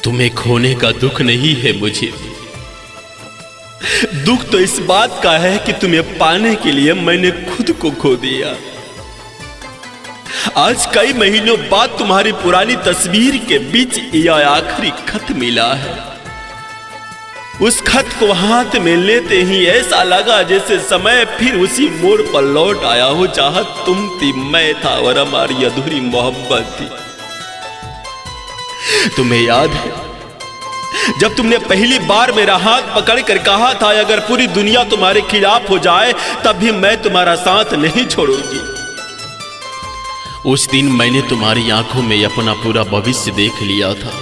तुम्हें खोने का दुख नहीं है मुझे, दुख तो इस बात का है कि तुम्हें पाने के लिए मैंने खुद को खो दिया। आज कई महीनों बाद तुम्हारी पुरानी तस्वीर के बीच यह आखिरी खत मिला है। उस खत को हाथ में लेते ही ऐसा लगा जैसे समय फिर उसी मोड़ पर लौट आया हो जहां तुम थी, मैं था और हमारी अधूरी मोहब्बत थी। तुम्हें याद है जब तुमने पहली बार मेरा हाथ पकड़कर कहा था अगर पूरी दुनिया तुम्हारे खिलाफ हो जाए तब भी मैं तुम्हारा साथ नहीं छोड़ूंगी। उस दिन मैंने तुम्हारी आंखों में अपना पूरा भविष्य देख लिया था।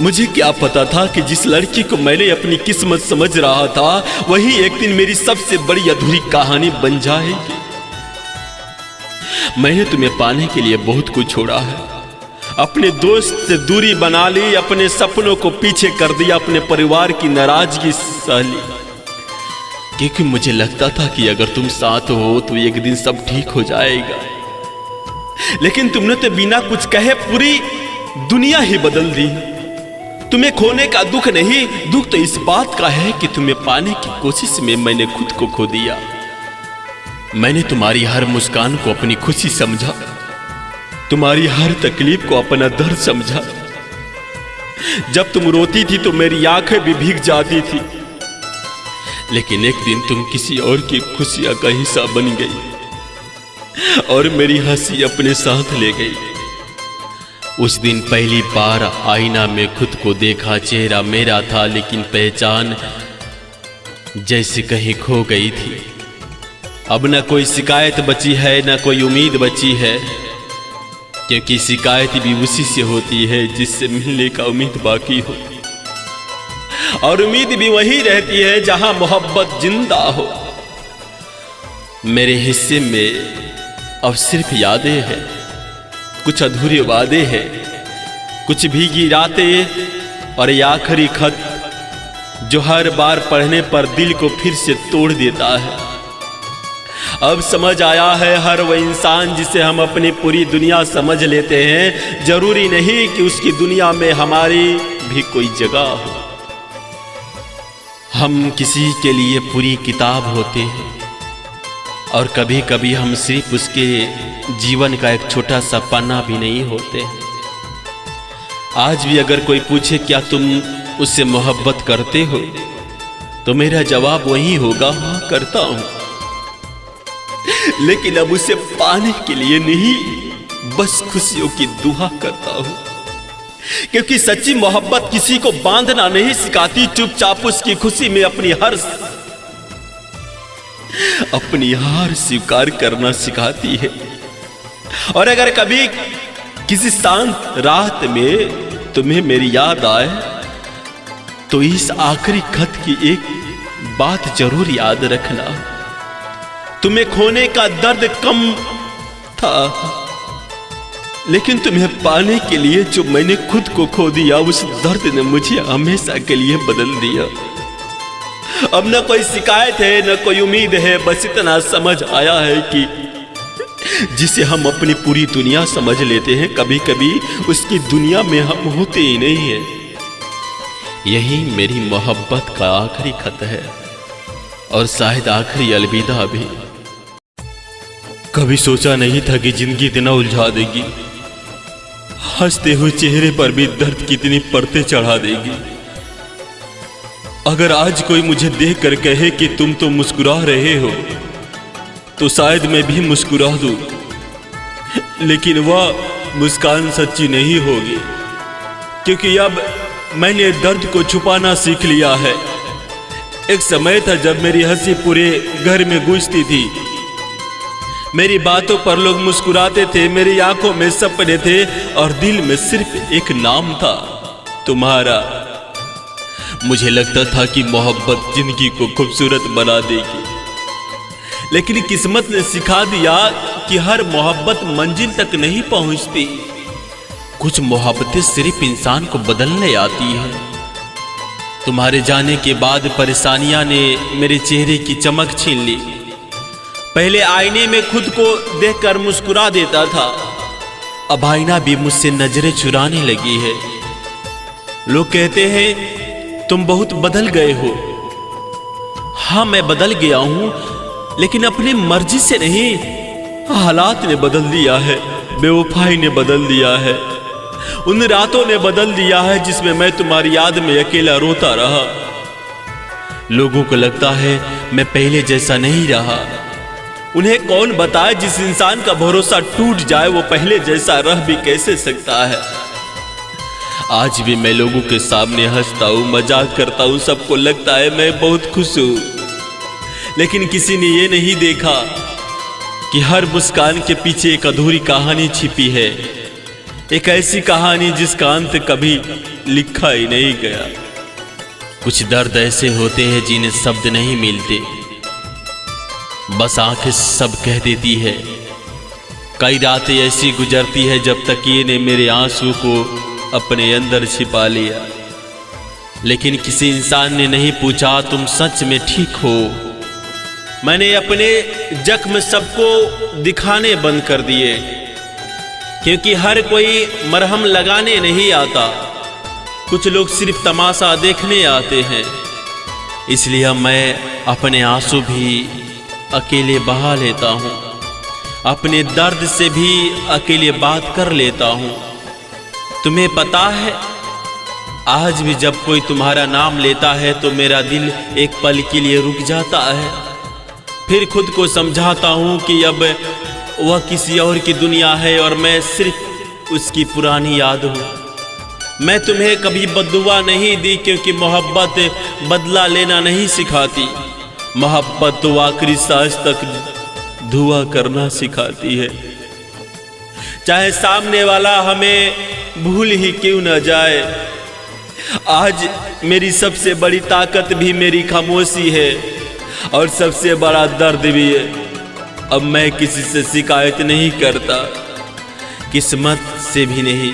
मुझे क्या पता था कि जिस लड़की को मैंने अपनी किस्मत समझ रहा था वही एक दिन मेरी सबसे बड़ी अधूरी कहानी बन जाएगी। मैंने तुम्हें पाने के लिए बहुत कुछ छोड़ा है, अपने दोस्त से दूरी बना ली, अपने सपनों को पीछे कर दिया, अपने परिवार की नाराजगी सह ली, क्योंकि मुझे लगता था कि अगर तुम साथ हो तो एक दिन सब ठीक हो जाएगा। लेकिन तुमने तो बिना कुछ कहे पूरी दुनिया ही बदल दी। तुम्हें खोने का दुख नहीं, दुख तो इस बात का है कि तुम्हें पाने की कोशिश में मैंने खुद को खो दिया। मैंने तुम्हारी हर मुस्कान को अपनी खुशी समझा, तुम्हारी हर तकलीफ को अपना दर्द समझा। जब तुम रोती थी तो मेरी आंखें भी भीग जाती थी, लेकिन एक दिन तुम किसी और की खुशियां का हिस्सा बन गई और मेरी हंसी अपने साथ ले गई। उस दिन पहली बार आईना में खुद को देखा, चेहरा मेरा था लेकिन पहचान जैसे कहीं खो गई थी। अब न कोई शिकायत बची है न कोई उम्मीद बची है, क्योंकि शिकायत भी उसी से होती है जिससे मिलने का उम्मीद बाकी हो, और उम्मीद भी वही रहती है जहां मोहब्बत जिंदा हो। मेरे हिस्से में अब सिर्फ यादें हैं, कुछ अधूरे वादे हैं, कुछ भीगी रातें और ये आखिरी खत जो हर बार पढ़ने पर दिल को फिर से तोड़ देता है। अब समझ आया है हर वो इंसान जिसे हम अपनी पूरी दुनिया समझ लेते हैं, जरूरी नहीं कि उसकी दुनिया में हमारी भी कोई जगह हो। हम किसी के लिए पूरी किताब होते हैं और कभी कभी हम सिर्फ उसके जीवन का एक छोटा सा पन्ना भी नहीं होते। आज भी अगर कोई पूछे क्या तुम उससे मोहब्बत करते हो तो मेरा जवाब वही होगा, हाँ करता हूं, लेकिन अब उसे पाने के लिए नहीं, बस खुशियों की दुआ करता हूं। क्योंकि सच्ची मोहब्बत किसी को बांधना नहीं सिखाती, चुपचाप उसकी खुशी में अपनी हार स्वीकार करना सिखाती है। और अगर कभी किसी शांत रात में तुम्हें मेरी याद आए तो इस आखिरी खत की एक बात जरूर याद रखना, तुम्हें खोने का दर्द कम था, लेकिन तुम्हें पाने के लिए जो मैंने खुद को खो दिया उस दर्द ने मुझे हमेशा के लिए बदल दिया। अब न कोई शिकायत है न कोई उम्मीद है, बस इतना समझ आया है कि जिसे हम अपनी पूरी दुनिया समझ लेते हैं कभी कभी उसकी दुनिया में हम होते ही नहीं है। यही मेरी मोहब्बत का आखिरी खत है और शायद आखिरी अलविदा भी। कभी सोचा नहीं था कि जिंदगी इतना उलझा देगी, हंसते हुए चेहरे पर भी दर्द कितनी परतें चढ़ा देगी। अगर आज कोई मुझे देख कर कहे कि तुम तो मुस्कुरा रहे हो तो शायद मैं भी मुस्कुरा दूं, लेकिन वह मुस्कान सच्ची नहीं होगी, क्योंकि अब मैंने दर्द को छुपाना सीख लिया है। एक समय था जब मेरी हंसी पूरे घर में गूंजती थी, मेरी बातों पर लोग मुस्कुराते थे, मेरी आंखों में सपने थे और दिल में सिर्फ एक नाम था, तुम्हारा। मुझे लगता था कि मोहब्बत जिंदगी को खूबसूरत बना देगी, लेकिन किस्मत ने सिखा दिया कि हर मोहब्बत मंजिल तक नहीं पहुंचती। कुछ मोहब्बतें सिर्फ इंसान को बदलने आती हैं। तुम्हारे जाने के बाद परेशानियां ने मेरे चेहरे की चमक छीन ली। पहले आईने में खुद को देखकर मुस्कुरा देता था, अब आईना भी मुझसे नजरें चुराने लगी है। लोग कहते हैं तुम बहुत बदल गए हो। हाँ, मैं बदल गया हूं, लेकिन अपनी मर्जी से नहीं। हालात ने बदल दिया है, बेवफाई ने बदल दिया है, उन रातों ने बदल दिया है जिसमें मैं तुम्हारी याद में अकेला रोता रहा। लोगों को लगता है मैं पहले जैसा नहीं रहा। उन्हें कौन बताए, जिस इंसान का भरोसा टूट जाए वो पहले जैसा रह भी कैसे सकता है। आज भी मैं लोगों के सामने हंसता हूं, मजाक करता हूं, सबको लगता है मैं बहुत खुश हूं। लेकिन किसी ने ये नहीं देखा कि हर मुस्कान के पीछे एक अधूरी कहानी छिपी है, एक ऐसी कहानी जिसका अंत कभी लिखा ही नहीं गया। कुछ दर्द ऐसे होते हैं जिन्हें शब्द नहीं मिलते, बस आंखें सब कह देती है। कई रातें ऐसी गुजरती है जब तकिए ने मेरे आंसू को अपने अंदर छिपा लिया, लेकिन किसी इंसान ने नहीं पूछा तुम सच में ठीक हो। मैंने अपने जख्म सबको दिखाने बंद कर दिए, क्योंकि हर कोई मरहम लगाने नहीं आता, कुछ लोग सिर्फ तमाशा देखने आते हैं। इसलिए मैं अपने आंसू भी अकेले बहा लेता हूँ, अपने दर्द से भी अकेले बात कर लेता हूँ। तुम्हें पता है, आज भी जब कोई तुम्हारा नाम लेता है तो मेरा दिल एक पल के लिए रुक जाता है। फिर खुद को समझाता हूँ कि अब वह किसी और की दुनिया है और मैं सिर्फ उसकी पुरानी याद हूँ। मैं तुम्हें कभी बद्दुआ नहीं दी, क्योंकि मोहब्बत बदला लेना नहीं सिखाती। मोहब्बत तो आखिरी सांस तक दुआ करना सिखाती है। चाहे सामने वाला हमें भूल ही क्यों न जाए। आज मेरी सबसे बड़ी ताकत भी मेरी खामोशी है, और सबसे बड़ा दर्द भी है। अब मैं किसी से शिकायत नहीं करता, किस्मत से भी नहीं,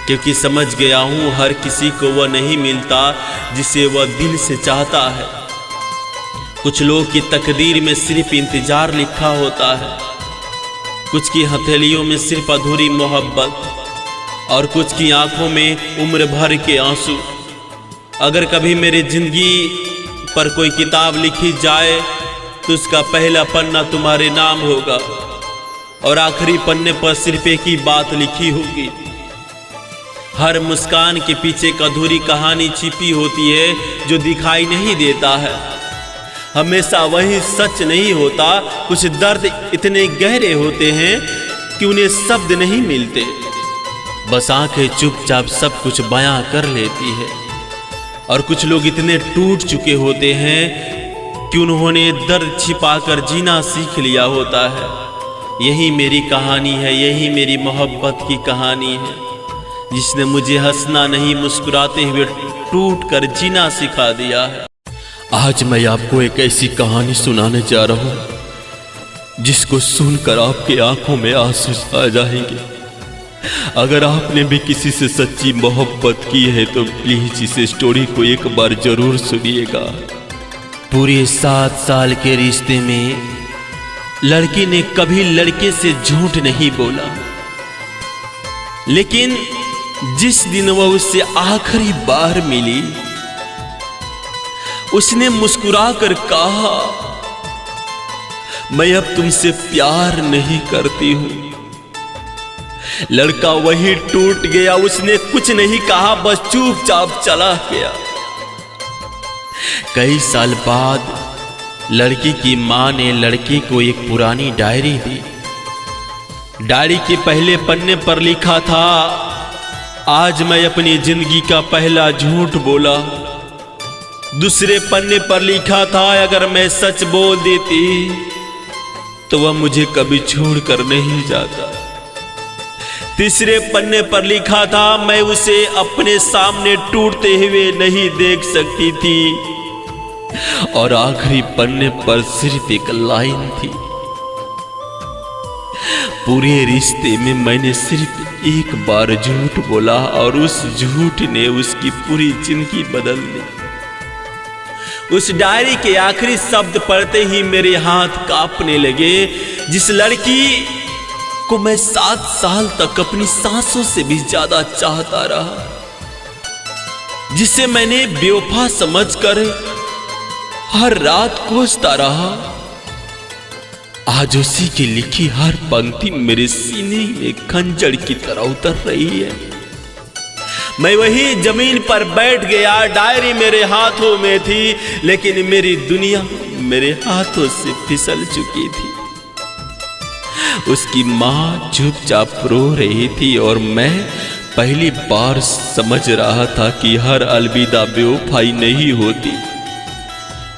क्योंकि समझ गया हूँ हर किसी को वह नहीं मिलता जिसे वह दिल से चाहता है। कुछ लोग की तकदीर में सिर्फ इंतजार लिखा होता है, कुछ की हथेलियों में सिर्फ अधूरी मोहब्बत, और कुछ की आंखों में उम्र भर के आंसू। अगर कभी मेरी जिंदगी पर कोई किताब लिखी जाए तो उसका पहला पन्ना तुम्हारे नाम होगा, और आखिरी पन्ने पर सिर्फ एक ही बात लिखी होगी। हर मुस्कान के पीछे एक अधूरी कहानी छिपी होती है जो दिखाई नहीं देता है। हमेशा वही सच नहीं होता, कुछ दर्द इतने गहरे होते हैं कि उन्हें शब्द नहीं मिलते, बस आंखें चुपचाप सब कुछ बयां कर लेती है। और कुछ लोग इतने टूट चुके होते हैं कि उन्होंने दर्द छिपाकर जीना सीख लिया होता है। यही मेरी कहानी है, यही मेरी मोहब्बत की कहानी है, जिसने मुझे हंसना नहीं मुस्कुराते हुए टूट कर जीना सिखा दिया है। आज मैं आपको एक ऐसी कहानी सुनाने जा रहा हूं जिसको सुनकर आपकी आंखों में आंसू आ जाएंगे। अगर आपने भी किसी से सच्ची मोहब्बत की है तो प्लीज इस स्टोरी को एक बार जरूर सुनिएगा। पूरे 7 साल के रिश्ते में लड़की ने कभी लड़के से झूठ नहीं बोला, लेकिन जिस दिन वह उससे आखिरी बार मिली उसने मुस्कुराकर कहा, मैं अब तुमसे प्यार नहीं करती हूं। लड़का वही टूट गया, उसने कुछ नहीं कहा, बस चुपचाप चला गया। कई साल बाद लड़की की मां ने लड़के को एक पुरानी डायरी दी। डायरी के पहले पन्ने पर लिखा था, आज मैं अपनी जिंदगी का पहला झूठ बोला। दूसरे पन्ने पर लिखा था, अगर मैं सच बोल देती तो वह मुझे कभी छोड़कर नहीं जाता। तीसरे पन्ने पर लिखा था, मैं उसे अपने सामने टूटते हुए नहीं देख सकती थी। और आखिरी पन्ने पर सिर्फ एक लाइन थी, पूरे रिश्ते में मैंने सिर्फ एक बार झूठ बोला और उस झूठ ने उसकी पूरी जिंदगी बदल दी। उस डायरी के आखिरी शब्द पढ़ते ही मेरे हाथ कांपने लगे। जिस लड़की को मैं 7 साल तक अपनी सांसों से भी ज्यादा चाहता रहा, जिसे मैंने बेवफा समझकर हर रात कोसता रहा, आज उसी की लिखी हर पंक्ति मेरे सीने में खंजर की तरह उतर रही है। मैं वही जमीन पर बैठ गया, डायरी मेरे हाथों में थी, लेकिन मेरी दुनिया मेरे हाथों से फिसल चुकी थी। उसकी माँ चुपचाप रो रही थी और मैं पहली बार समझ रहा था कि हर अलविदा बेवफाई नहीं होती,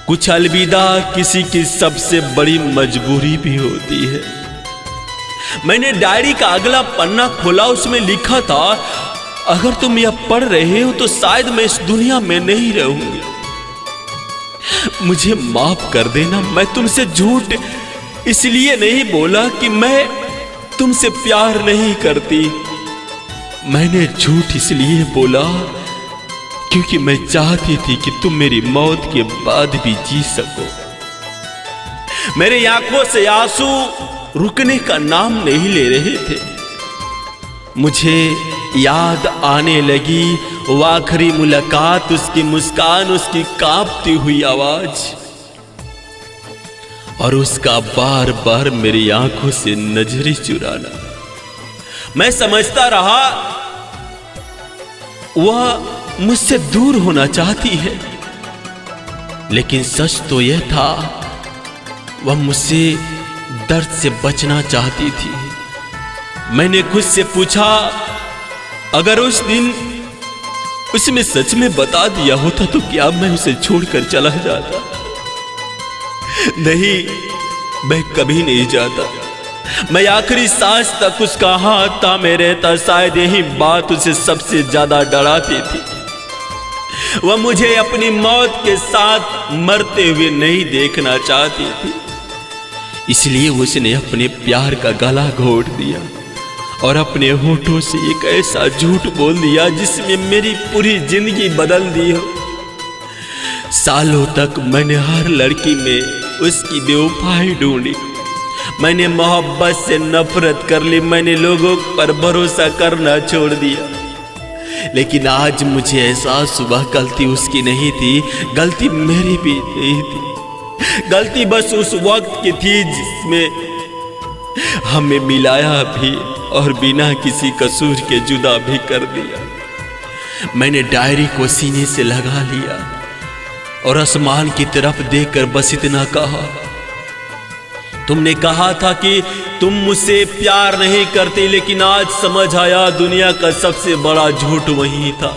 कुछ अलविदा किसी की सबसे बड़ी मजबूरी भी होती है। मैंने डायरी का अगला पन्ना खोला, उसमें लिखा था, अगर तुम यह पढ़ रहे हो तो शायद मैं इस दुनिया में नहीं रहूंगी। मुझे माफ कर देना, मैं तुमसे झूठ इसलिए नहीं बोला कि मैं तुमसे प्यार नहीं करती। मैंने झूठ इसलिए बोला क्योंकि मैं चाहती थी कि तुम मेरी मौत के बाद भी जी सको। मेरी आंखों से आंसू रुकने का नाम नहीं ले रहे थे। मुझे याद आने लगी वो आखिरी मुलाकात, उसकी मुस्कान, उसकी कांपती हुई आवाज, और उसका बार बार मेरी आंखों से नजरें चुराना। मैं समझता रहा वह मुझसे दूर होना चाहती है, लेकिन सच तो यह था वह मुझसे दर्द से बचना चाहती थी। मैंने खुद से पूछा, अगर उस दिन उसने सच में बता दिया होता तो क्या मैं उसे छोड़कर चला जाता? नहीं, मैं कभी नहीं जाता। मैं आखिरी सांस तक उसका हाथ थामे रहता। शायद यही बात उसे सबसे ज्यादा डराती थी। वह मुझे अपनी मौत के साथ मरते हुए नहीं देखना चाहती थी, इसलिए उसने अपने प्यार का गला घोट दिया और अपने होठों से एक ऐसा झूठ बोल दिया जिसमें मेरी पूरी जिंदगी बदल दी हो। सालों तक मैंने हर लड़की में उसकी बेवफाई ढूंढी। मैंने मोहब्बत से नफरत कर ली, मैंने लोगों पर भरोसा करना छोड़ दिया। लेकिन आज मुझे एहसास हुआ गलती उसकी नहीं थी, गलती मेरी भी नहीं थी। गलती बस उस वक्त की थी जिसमें हमें मिलाया भी और बिना किसी कसूर के जुदा भी कर दिया। मैंने डायरी को सीने से लगा लिया और आसमान की तरफ देखकर बस इतना कहा, तुमने कहा था कि तुम मुझसे प्यार नहीं करती, लेकिन आज समझ आया दुनिया का सबसे बड़ा झूठ वही था,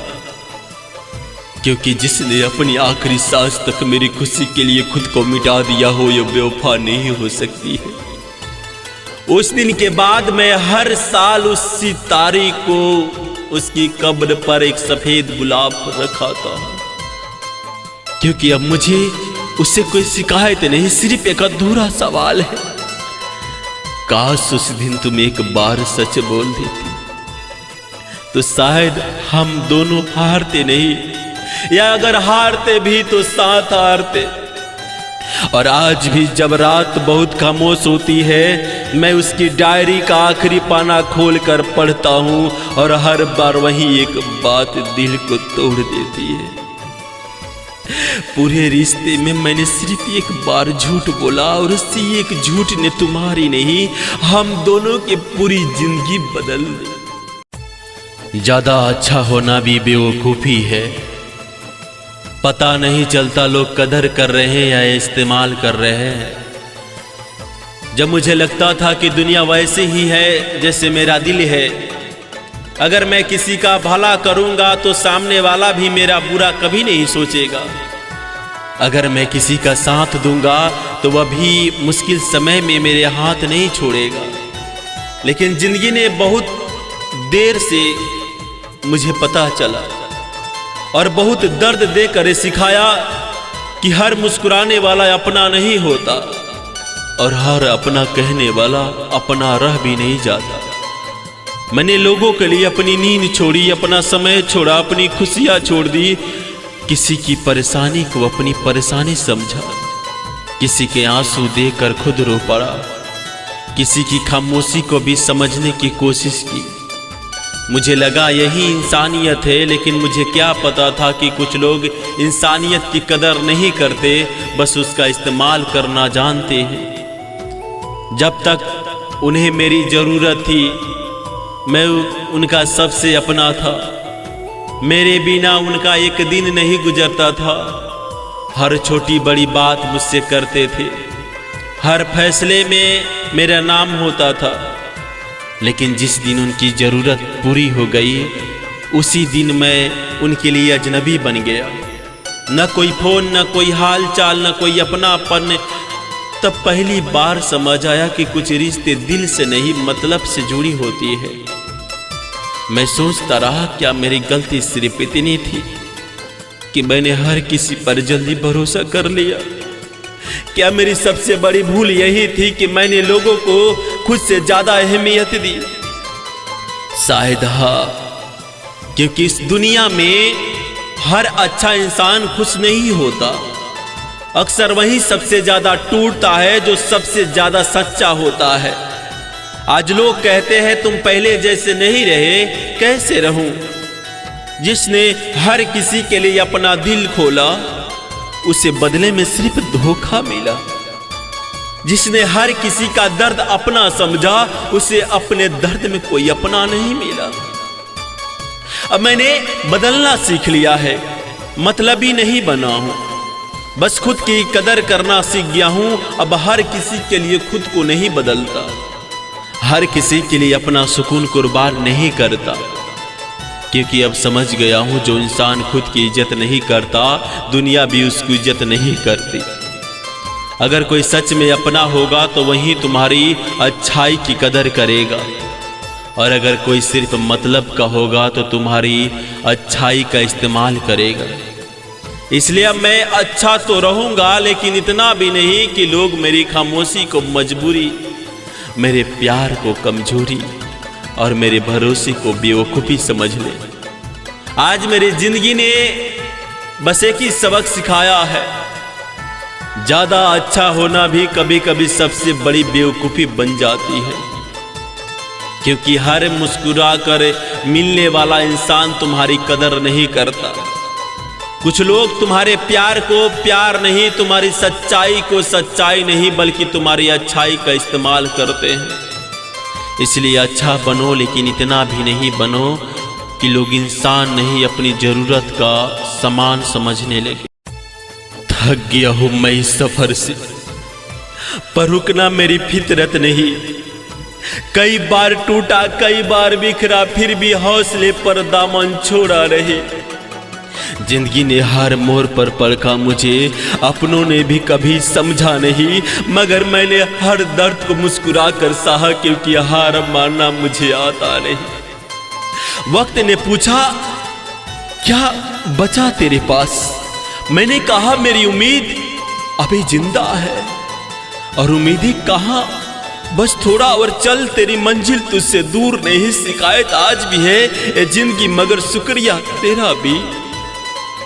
क्योंकि जिसने अपनी आखिरी सांस तक मेरी खुशी के लिए खुद को मिटा दिया हो, यह बेवफा नहीं हो सकती है। उस दिन के बाद मैं हर साल उसी तारीख को उसकी कब्र पर एक सफेद गुलाब रखा था, क्योंकि अब मुझे उससे कोई शिकायत नहीं, सिर्फ एक अधूरा सवाल है, काश उस दिन तुम एक बार सच बोल देती तो शायद हम दोनों हारते नहीं, या अगर हारते भी तो साथ हारते। और आज भी जब रात बहुत खामोश होती है, मैं उसकी डायरी का आखिरी पाना खोलकर पढ़ता हूं और हर बार वही एक बात दिल को तोड़ देती है। पूरे रिश्ते में मैंने सिर्फ एक बार झूठ बोला और उसी एक झूठ ने तुम्हारी नहीं, हम दोनों की पूरी जिंदगी बदल दी। ज्यादा अच्छा होना भी बेवकूफी है। पता नहीं चलता लोग कदर कर रहे हैं या इस्तेमाल कर रहे हैं। जब मुझे लगता था कि दुनिया वैसे ही है जैसे मेरा दिल है, अगर मैं किसी का भला करूंगा तो सामने वाला भी मेरा बुरा कभी नहीं सोचेगा। अगर मैं किसी का साथ दूंगा तो वह भी मुश्किल समय में मेरे हाथ नहीं छोड़ेगा। लेकिन जिंदगी ने बहुत देर से मुझे पता चला और बहुत दर्द देकर सिखाया कि हर मुस्कुराने वाला अपना नहीं होता और हर अपना कहने वाला अपना रह भी नहीं जाता। मैंने लोगों के लिए अपनी नींद छोड़ी, अपना समय छोड़ा, अपनी खुशियां छोड़ दी। किसी की परेशानी को अपनी परेशानी समझा, किसी के आंसू देकर खुद रो पड़ा, किसी की खामोशी को भी समझने की कोशिश की। मुझे लगा यही इंसानियत है, लेकिन मुझे क्या पता था कि कुछ लोग इंसानियत की कदर नहीं करते, बस उसका इस्तेमाल करना जानते हैं। जब तक उन्हें मेरी ज़रूरत थी मैं उनका सबसे अपना था। मेरे बिना उनका एक दिन नहीं गुजरता था। हर छोटी बड़ी बात मुझसे करते थे, हर फैसले में मेरा नाम होता था। लेकिन जिस दिन उनकी ज़रूरत पूरी हो गई, उसी दिन मैं उनके लिए अजनबी बन गया। न कोई फ़ोन, न कोई हाल चाल, न कोई अपनापन। तब पहली बार समझ आया कि कुछ रिश्ते दिल से नहीं मतलब से जुड़ी होती है। मैं सोचता रहा क्या मेरी गलती सिर्फ इतनी थी कि मैंने हर किसी पर जल्दी भरोसा कर लिया। क्या मेरी सबसे बड़ी भूल यही थी कि मैंने लोगों को खुद से ज्यादा अहमियत दी? शायद हाँ, क्योंकि इस दुनिया में हर अच्छा इंसान खुश नहीं होता। अक्सर वही सबसे ज्यादा टूटता है जो सबसे ज्यादा सच्चा होता है। आज लोग कहते हैं तुम पहले जैसे नहीं रहे, कैसे रहूं? जिसने हर किसी के लिए अपना दिल खोला, उसे बदले में सिर्फ धोखा मिला। जिसने हर किसी का दर्द अपना समझा, उसे अपने दर्द में कोई अपना नहीं मिला। अब मैंने बदलना सीख लिया है, मतलबी नहीं बना हूं, बस खुद की कदर करना सीख गया हूं। अब हर किसी के लिए खुद को नहीं बदलता, हर किसी के लिए अपना सुकून कुर्बान नहीं करता। क्योंकि अब समझ गया हूं, जो इंसान खुद की इज्जत नहीं करता, दुनिया भी उसकी इज्जत नहीं करती। अगर कोई सच में अपना होगा तो वही तुम्हारी अच्छाई की कदर करेगा, और अगर कोई सिर्फ मतलब का होगा तो तुम्हारी अच्छाई का इस्तेमाल करेगा। इसलिए अब मैं अच्छा तो रहूंगा, लेकिन इतना भी नहीं कि लोग मेरी खामोशी को मजबूरी, मेरे प्यार को कमजोरी और मेरे भरोसे को बेवकूफ़ी समझ ले। आज मेरी जिंदगी ने बस एक ही सबक सिखाया है, ज्यादा अच्छा होना भी कभी कभी सबसे बड़ी बेवकूफ़ी बन जाती है। क्योंकि हर मुस्कुरा कर मिलने वाला इंसान तुम्हारी कदर नहीं करता। कुछ लोग तुम्हारे प्यार को प्यार नहीं, तुम्हारी सच्चाई को सच्चाई नहीं, बल्कि तुम्हारी अच्छाई का इस्तेमाल करते हैं। इसलिए अच्छा बनो, लेकिन इतना भी नहीं बनो कि लोग इंसान नहीं अपनी ज़रूरत का सामान समझने लगे। थक गया हूँ मैं इस सफ़र से, पर रुकना मेरी फितरत नहीं। कई बार टूटा, कई बार बिखरा, फिर भी हौसले पर दामन छोड़ा रहे। जिंदगी ने हर मोड़ पर परखा मुझे, अपनों ने भी कभी समझा नहीं, मगर मैंने हर दर्द को मुस्कुरा कर सहा, क्योंकि हार मानना मुझे आता नहीं। वक्त ने पूछा क्या बचा तेरे पास? मैंने कहा मेरी उम्मीद अभी जिंदा है। और उम्मीदें कहाँ, बस थोड़ा और चल, तेरी मंजिल तुझसे दूर नहीं। शिकायत आज भी है जिंदगी, मगर शुक्रिया तेरा भी,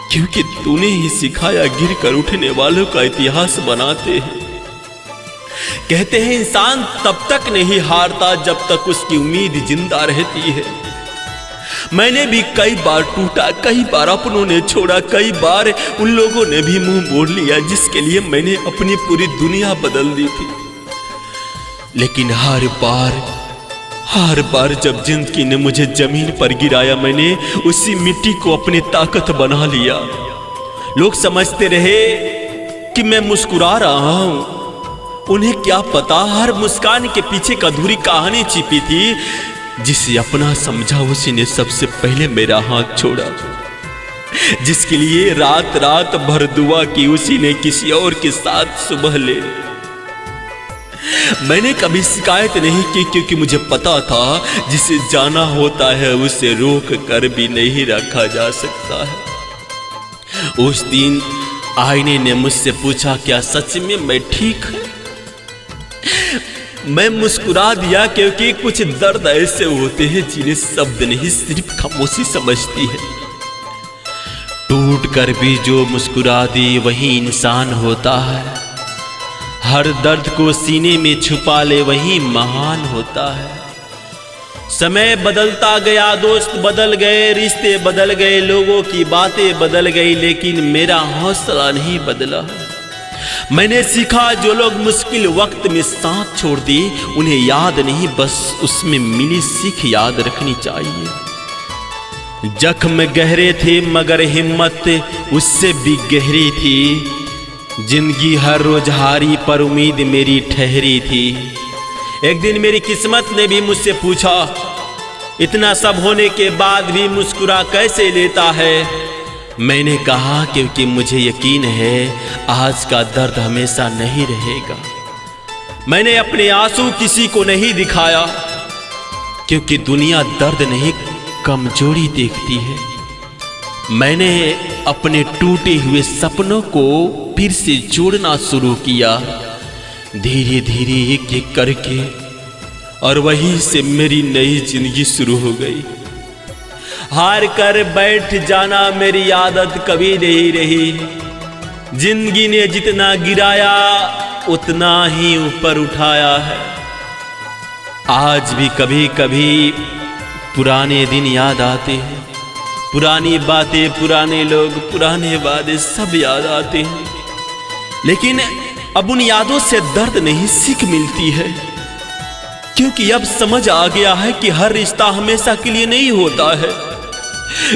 क्योंकि तूने ही सिखाया गिर कर उठने वालों का इतिहास बनाते हैं। कहते हैं इंसान तब तक नहीं हारता जब तक उसकी उम्मीद जिंदा रहती है। मैंने भी कई बार टूटा, कई बार अपनों ने छोड़ा, कई बार उन लोगों ने भी मुंह मोड़ लिया जिसके लिए मैंने अपनी पूरी दुनिया बदल दी थी। लेकिन हर बार जब जिंदगी ने मुझे जमीन पर गिराया, मैंने उसी मिट्टी को अपनी ताकत बना लिया। लोग समझते रहे कि मैं मुस्कुरा रहा हूं, उन्हें क्या पता हर मुस्कान के पीछे एक अधूरी कहानी छिपी थी। जिसे अपना समझा उसी ने सबसे पहले मेरा हाथ छोड़ा। जिसके लिए रात रात भर दुआ की, उसी ने किसी और के साथ सुबह ले। मैंने कभी शिकायत नहीं की, क्योंकि मुझे पता था जिसे जाना होता है उसे रोक कर भी नहीं रखा जा सकता है। उस दिन आईने ने मुझसे पूछा क्या सच में मैं ठीक हूं? मैं मुस्कुरा दिया, क्योंकि कुछ दर्द ऐसे होते हैं जिन्हें शब्द नहीं सिर्फ खामोशी समझती है। टूट कर भी जो मुस्कुरा दे वही इंसान होता है। हर दर्द को सीने में छुपा ले वही महान होता है। समय बदलता गया, दोस्त बदल गए, रिश्ते बदल गए, लोगों की बातें बदल गई, लेकिन मेरा हौसला नहीं बदला। मैंने सीखा जो लोग मुश्किल वक्त में साथ छोड़ दी, उन्हें याद नहीं, बस उसमें मिली सीख याद रखनी चाहिए। जख्म गहरे थे मगर हिम्मत उससे भी गहरी थी। जिंदगी हर रोज हारी पर उम्मीद मेरी ठहरी थी। एक दिन मेरी किस्मत ने भी मुझसे पूछा, इतना सब होने के बाद भी मुस्कुरा कैसे लेता है? मैंने कहा क्योंकि मुझे यकीन है आज का दर्द हमेशा नहीं रहेगा। मैंने अपने आंसू किसी को नहीं दिखाया, क्योंकि दुनिया दर्द नहीं कमजोरी देखती है। मैंने अपने टूटे हुए सपनों को फिर से जोड़ना शुरू किया, धीरे धीरे एक एक करके, और वहीं से मेरी नई जिंदगी शुरू हो गई। हार कर बैठ जाना मेरी आदत कभी नहीं रही। जिंदगी ने जितना गिराया उतना ही ऊपर उठाया है। आज भी कभी कभी पुराने दिन याद आते हैं, पुरानी बातें, पुराने लोग, पुराने वादे सब याद आते हैं, लेकिन अब उन यादों से दर्द नहीं सीख मिलती है। क्योंकि अब समझ आ गया है कि हर रिश्ता हमेशा के लिए नहीं होता है।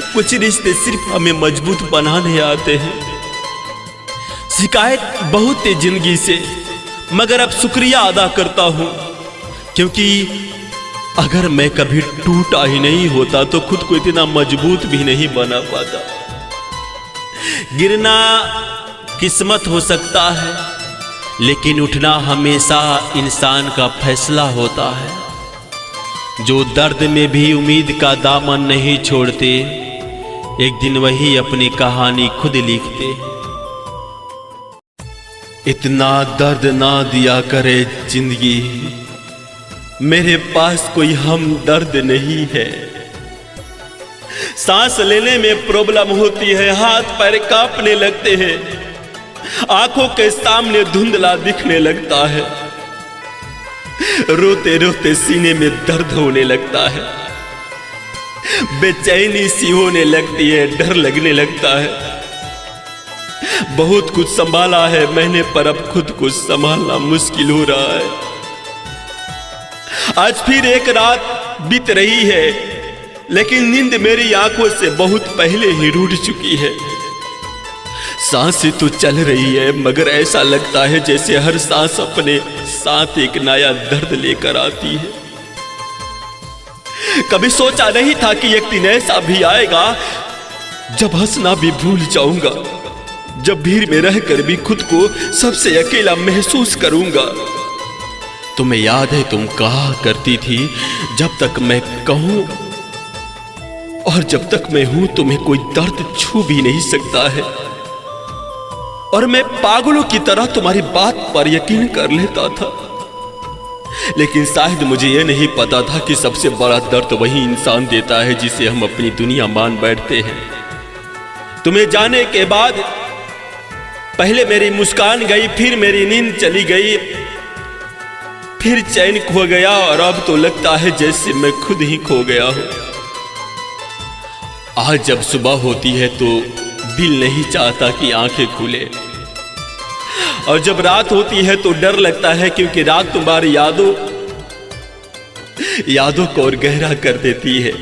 कुछ रिश्ते सिर्फ हमें मजबूत बनाने आते हैं। शिकायत बहुत है जिंदगी से, मगर अब शुक्रिया अदा करता हूं, क्योंकि अगर मैं कभी टूटा ही नहीं होता तो खुद को इतना मजबूत भी नहीं बना पाता। गिरना किस्मत हो सकता है, लेकिन उठना हमेशा इंसान का फैसला होता है। जो दर्द में भी उम्मीद का दामन नहीं छोड़ते, एक दिन वही अपनी कहानी खुद लिखते। इतना दर्द ना दिया करे जिंदगी, मेरे पास कोई हम दर्द नहीं है। सांस लेने में प्रॉब्लम होती है, हाथ पैर कांपने लगते हैं, आंखों के सामने धुंधला दिखने लगता है, रोते रोते सीने में दर्द होने लगता है, बेचैनी सी होने लगती है, डर लगने लगता है। बहुत कुछ संभाला है मैंने, पर अब खुद को संभालना मुश्किल हो रहा है। आज फिर एक रात बीत रही है, लेकिन नींद मेरी आंखों से बहुत पहले ही रूठ चुकी है। सांसें तो चल रही है, मगर ऐसा लगता है जैसे हर सांस अपने साथ एक नया दर्द लेकर आती है। कभी सोचा नहीं था कि एक दिन ऐसा भी आएगा जब हंसना भी भूल जाऊंगा, जब भीड़ में रहकर भी खुद को सबसे अकेला महसूस करूंगा। तुम्हें याद है तुम कहा करती थी, जब तक मैं कहूं और जब तक मैं हूं तुम्हें कोई दर्द छू भी नहीं सकता है। और मैं पागलों की तरह तुम्हारी बात पर यकीन कर लेता था, लेकिन शायद मुझे यह नहीं पता था कि सबसे बड़ा दर्द वही इंसान देता है जिसे हम अपनी दुनिया मान बैठते हैं। तुम्हें जाने के बाद पहले मेरी मुस्कान गई, फिर मेरी नींद चली गई, फिर चैन खो गया, और अब तो लगता है जैसे मैं खुद ही खो गया हूं। आज जब सुबह होती है तो दिल नहीं चाहता कि आंखें खुले, और जब रात होती है तो डर लगता है, क्योंकि रात तुम्हारी यादों को और गहरा कर देती है।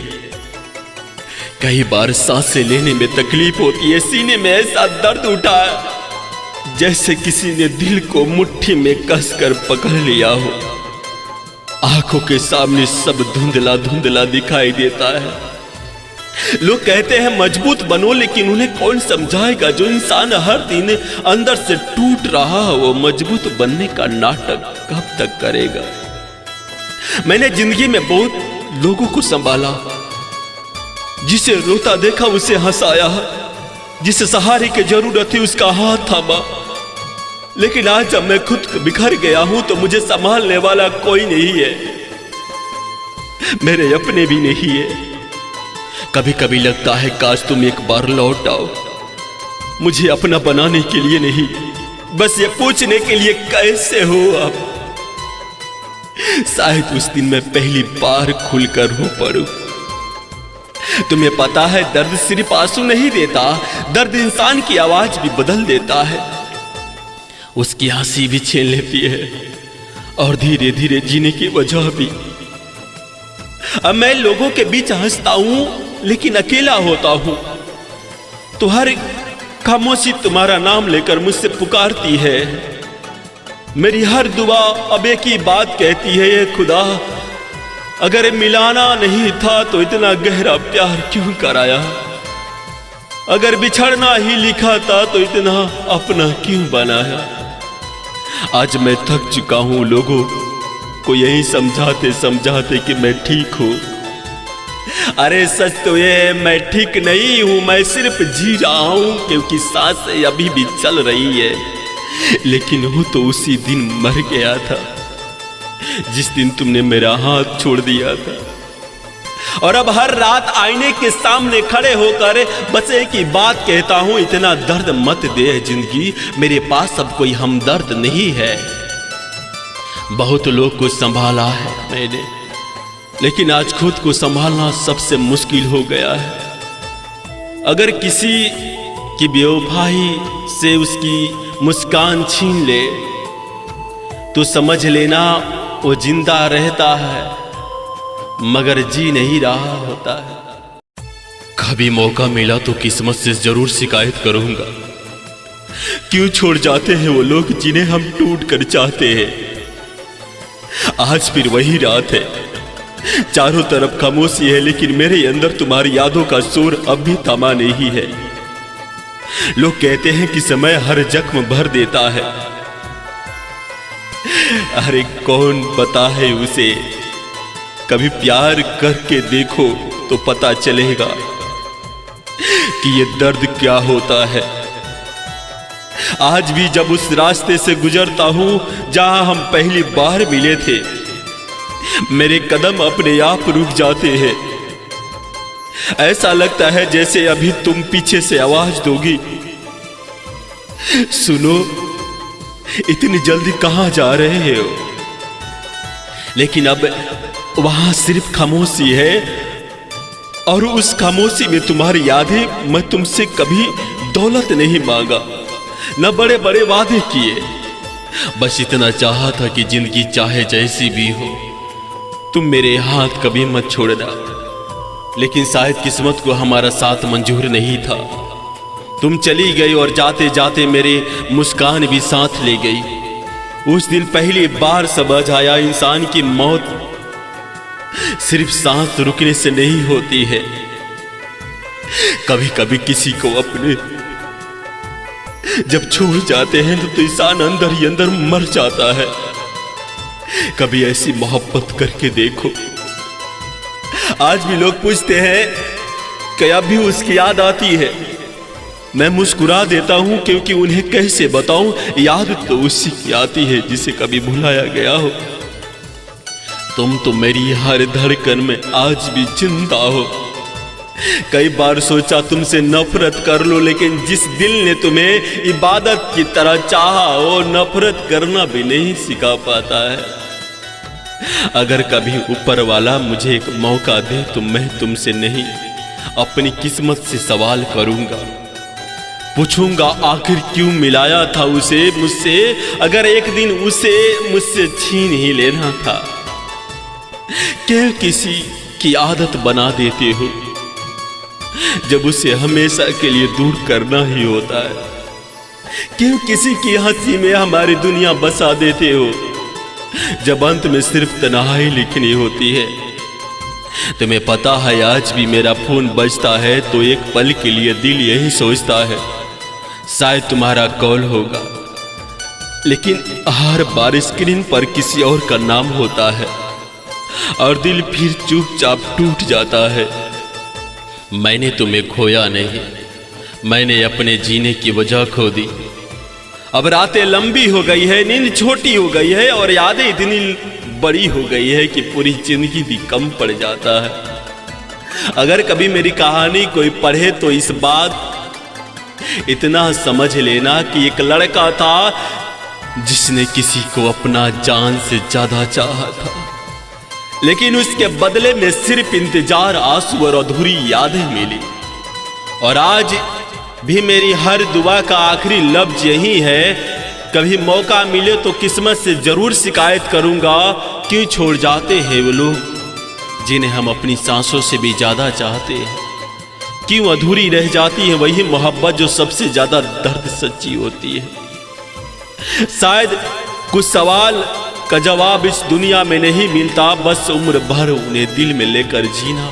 कई बार सांसें लेने में तकलीफ होती है, सीने में ऐसा दर्द उठा जैसे किसी ने दिल को मुट्ठी में कसकर पकड़ लिया हो। आंखों के सामने सब धुंधला धुंधला दिखाई देता है। लोग कहते हैं मजबूत बनो, लेकिन उन्हें कौन समझाएगा? जो इंसान हर दिन अंदर से टूट रहा है, वो मजबूत बनने का नाटक कब तक करेगा? मैंने जिंदगी में बहुत लोगों को संभाला, जिसे रोता देखा उसे हंसाया, जिसे सहारे की जरूरत थी उसका हाथ थामा। लेकिन आज जब मैं खुद बिखर गया हूं तो मुझे संभालने वाला कोई नहीं है, मेरे अपने भी नहीं है। कभी कभी लगता है काश तुम एक बार लौट आओ, मुझे अपना बनाने के लिए नहीं, बस ये पूछने के लिए कैसे हो आप। शायद उस दिन मैं पहली बार खुलकर रो पड़ूं। तुम्हें पता है, दर्द सिर्फ आंसू नहीं देता, दर्द इंसान की आवाज भी बदल देता है। उसकी हंसी भी छीन लेती है और धीरे धीरे जीने की वजह भी। अब मैं लोगों के बीच हंसता हूं लेकिन अकेला होता हूं, तो हर खामोशी तुम्हारा नाम लेकर मुझसे पुकारती है। मेरी हर दुआ अब एक ही बात कहती है, ये खुदा, अगर मिलाना नहीं था तो इतना गहरा प्यार क्यों कराया? अगर बिछड़ना ही लिखा था तो इतना अपना क्यों बनाया? आज मैं थक चुका हूं लोगों को यही समझाते समझाते कि मैं ठीक हूं। अरे सच तो ये है, मैं ठीक नहीं हूं, मैं सिर्फ जी रहा हूं क्योंकि सांसें अभी भी चल रही है। लेकिन वो तो उसी दिन मर गया था जिस दिन तुमने मेरा हाथ छोड़ दिया था। और अब हर रात आईने के सामने खड़े होकर बस एक ही बात कहता हूं, इतना दर्द मत दे जिंदगी, मेरे पास अब कोई हमदर्द नहीं है। बहुत लोग को संभाला है मैंने, लेकिन आज खुद को संभालना सबसे मुश्किल हो गया है। अगर किसी की बेवफाई से उसकी मुस्कान छीन ले तो समझ लेना वो जिंदा रहता है मगर जी नहीं रहा होता है। कभी मौका मिला तो किस्मत से जरूर शिकायत करूंगा, क्यों छोड़ जाते हैं वो लोग जिन्हें हम टूट कर चाहते हैं। आज फिर वही रात है, चारों तरफ खामोशी है, लेकिन मेरे अंदर तुम्हारी यादों का शोर अब भी थमा नहीं है। लोग कहते हैं कि समय हर जख्म भर देता है। अरे कौन पता है उसे, कभी प्यार करके देखो तो पता चलेगा कि ये दर्द क्या होता है। आज भी जब उस रास्ते से गुजरता हूं जहां हम पहली बार मिले थे, मेरे कदम अपने आप रुक जाते हैं। ऐसा लगता है जैसे अभी तुम पीछे से आवाज दोगी, सुनो इतनी जल्दी कहां जा रहे हो? लेकिन अब वहां सिर्फ खामोशी है और उस खामोशी में तुम्हारी यादें। मैं तुमसे कभी दौलत नहीं मांगा, न बड़े बड़े वादे किए, बस इतना चाहा था कि जिंदगी चाहे जैसी भी हो तुम मेरे हाथ कभी मत छोड़ना। लेकिन शायद किस्मत को हमारा साथ मंजूर नहीं था। तुम चली गई और जाते जाते मेरे मुस्कान भी साथ ले गई। उस दिन पहली बार समझ आया, इंसान की मौत सिर्फ सांस रुकने से नहीं होती है। कभी कभी किसी को अपने जब छोड़ जाते हैं तो इंसान अंदर ही अंदर मर जाता है। कभी ऐसी मोहब्बत करके देखो। आज भी लोग पूछते हैं कि अब भी उसकी याद आती है। मैं मुस्कुरा देता हूं क्योंकि उन्हें कैसे बताऊं, याद तो उसी की आती है जिसे कभी भुलाया गया हो। तुम तो मेरी हर धड़कन में आज भी जिंदा हो। कई बार सोचा तुमसे नफरत कर लो, लेकिन जिस दिल ने तुम्हें इबादत की तरह चाहा वो नफरत करना भी नहीं सिखा पाता है। अगर कभी ऊपर वाला मुझे एक मौका दे तो मैं तुमसे नहीं अपनी किस्मत से सवाल करूंगा, पूछूंगा आखिर क्यों मिलाया था उसे मुझसे। अगर एक दिन उसे मुझसे छीन ही लेना था, क्यों किसी की आदत बना देते हो जब उसे हमेशा के लिए दूर करना ही होता है? क्यों किसी की हंसी में हमारी दुनिया बसा देते हो जब अंत में सिर्फ तन्हाई लिखनी होती है? तुम्हें पता है आज भी मेरा फोन बजता है तो एक पल के लिए दिल यही सोचता है शायद तुम्हारा कॉल होगा, लेकिन हर बार स्क्रीन पर किसी और का नाम होता है और दिल फिर चुपचाप टूट जाता है। मैंने तुम्हें खोया नहीं, मैंने अपने जीने की वजह खो दी। अब रातें लंबी हो गई है, नींद छोटी हो गई है और यादें इतनी बड़ी हो गई है कि पूरी जिंदगी भी कम पड़ जाता है। अगर कभी मेरी कहानी कोई पढ़े तो इस बात इतना समझ लेना कि एक लड़का था जिसने किसी को अपना जान से ज्यादा चाहा था, लेकिन उसके बदले में सिर्फ इंतजार, आंसू और अधूरी यादें मिली। और आज भी मेरी हर दुआ का आखिरी लफ्ज यही है, कभी मौका मिले तो किस्मत से जरूर शिकायत करूंगा, क्यों छोड़ जाते हैं वो लोग जिन्हें हम अपनी सांसों से भी ज्यादा चाहते हैं। क्यों अधूरी रह जाती है वही मोहब्बत जो सबसे ज्यादा दर्द सच्ची होती है। शायद कुछ सवाल का जवाब इस दुनिया में नहीं मिलता, बस उम्र भर उन्हें दिल में लेकर जीना